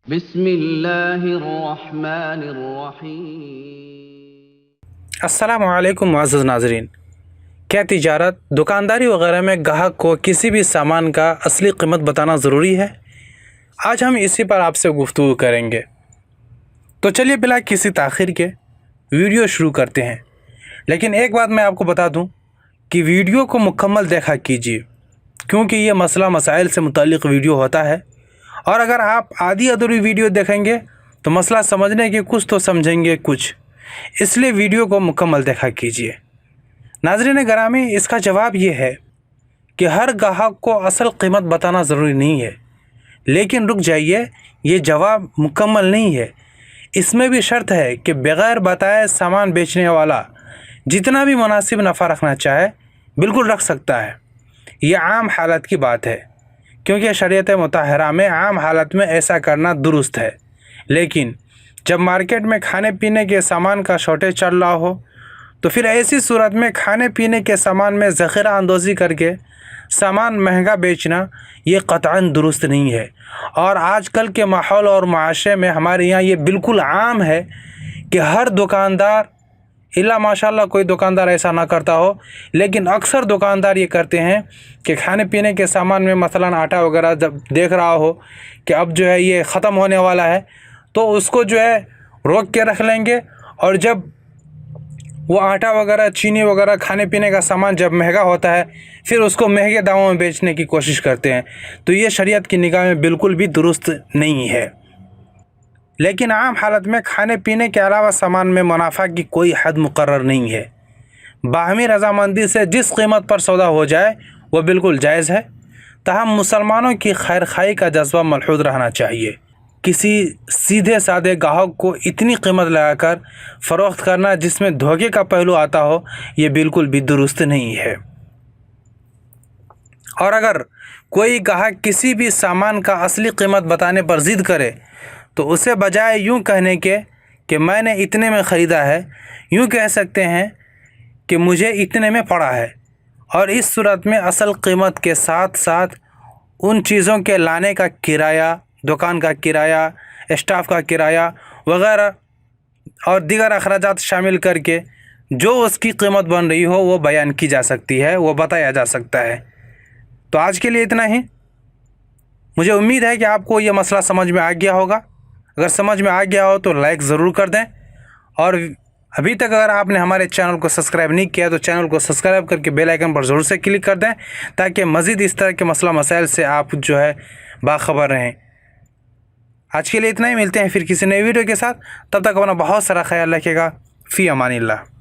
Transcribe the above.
بسم اللہ الرحمن الرحیم۔ السلام علیکم معزز ناظرین۔ کیا تجارت، دکانداری وغیرہ میں گاہک کو کسی بھی سامان کا اصلی قیمت بتانا ضروری ہے؟ آج ہم اسی پر آپ سے گفتگو کریں گے، تو چلیے بلا کسی تاخیر کے ویڈیو شروع کرتے ہیں۔ لیکن ایک بات میں آپ کو بتا دوں کہ ویڈیو کو مکمل دیکھا کیجیے، کیونکہ یہ مسئلہ مسائل سے متعلق ویڈیو ہوتا ہے، اور اگر آپ آدھی ادھوری ویڈیو دیکھیں گے تو مسئلہ سمجھنے کے کچھ تو سمجھیں گے کچھ، اس لیے ویڈیو کو مکمل دیکھا کیجیے۔ ناظرین گرامی، اس کا جواب یہ ہے کہ ہر گاہک کو اصل قیمت بتانا ضروری نہیں ہے، لیکن رک جائیے، یہ جواب مکمل نہیں ہے۔ اس میں بھی شرط ہے کہ بغیر بتائے سامان بیچنے والا جتنا بھی مناسب نفع رکھنا چاہے بالکل رکھ سکتا ہے۔ یہ عام حالت کی بات ہے، کیونکہ شریعت مطہرہ میں عام حالت میں ایسا کرنا درست ہے، لیکن جب مارکیٹ میں کھانے پینے کے سامان کا شارٹیج چل رہا ہو تو پھر ایسی صورت میں کھانے پینے کے سامان میں ذخیرہ اندوزی کر کے سامان مہنگا بیچنا یہ قطعاً درست نہیں ہے۔ اور آج کل کے ماحول اور معاشرے میں ہمارے یہاں یہ بالکل عام ہے کہ ہر دکاندار، الا ماشاءاللہ کوئی دکاندار ایسا نہ کرتا ہو، لیکن اکثر دکاندار یہ کرتے ہیں کہ کھانے پینے کے سامان میں مثلا آٹا وغیرہ جب دیکھ رہا ہو کہ اب جو ہے یہ ختم ہونے والا ہے تو اس کو جو ہے روک کے رکھ لیں گے، اور جب وہ آٹا وغیرہ، چینی وغیرہ، کھانے پینے کا سامان جب مہنگا ہوتا ہے پھر اس کو مہنگے داموں میں بیچنے کی کوشش کرتے ہیں۔ تو یہ شریعت کی نگاہ میں بالکل بھی درست نہیں ہے۔ لیکن عام حالت میں کھانے پینے کے علاوہ سامان میں منافع کی کوئی حد مقرر نہیں ہے۔ باہمی رضامندی سے جس قیمت پر سودا ہو جائے وہ بالکل جائز ہے، تاہم مسلمانوں کی خیر خواہی کا جذبہ ملحوظ رہنا چاہیے۔ کسی سیدھے سادے گاہک کو اتنی قیمت لگا کر فروخت کرنا جس میں دھوکے کا پہلو آتا ہو، یہ بالکل بھی درست نہیں ہے۔ اور اگر کوئی گاہک کسی بھی سامان کا اصلی قیمت بتانے پر ضد کرے تو اسے بجائے یوں کہنے کے کہ میں نے اتنے میں خریدا ہے، یوں کہہ سکتے ہیں کہ مجھے اتنے میں پڑا ہے، اور اس صورت میں اصل قیمت کے ساتھ ساتھ ان چیزوں کے لانے کا کرایہ، دکان کا کرایہ، اسٹاف کا کرایہ وغیرہ اور دیگر اخراجات شامل کر کے جو اس کی قیمت بن رہی ہو وہ بیان کی جا سکتی ہے، وہ بتایا جا سکتا ہے۔ تو آج کے لیے اتنا ہی۔ مجھے امید ہے کہ آپ کو یہ مسئلہ سمجھ میں آ گیا ہوگا۔ اگر سمجھ میں آ گیا ہو تو لائک ضرور کر دیں، اور ابھی تک اگر آپ نے ہمارے چینل کو سبسکرائب نہیں کیا تو چینل کو سبسکرائب کر کے بیل آئیکن پر ضرور سے کلک کر دیں، تاکہ مزید اس طرح کے مسئلہ مسائل سے آپ جو ہے باخبر رہیں۔ آج کے لیے اتنا ہی، ملتے ہیں پھر کسی نئے ویڈیو کے ساتھ، تب تک اپنا بہت سارا خیال رکھیے گا۔ فی امان اللہ۔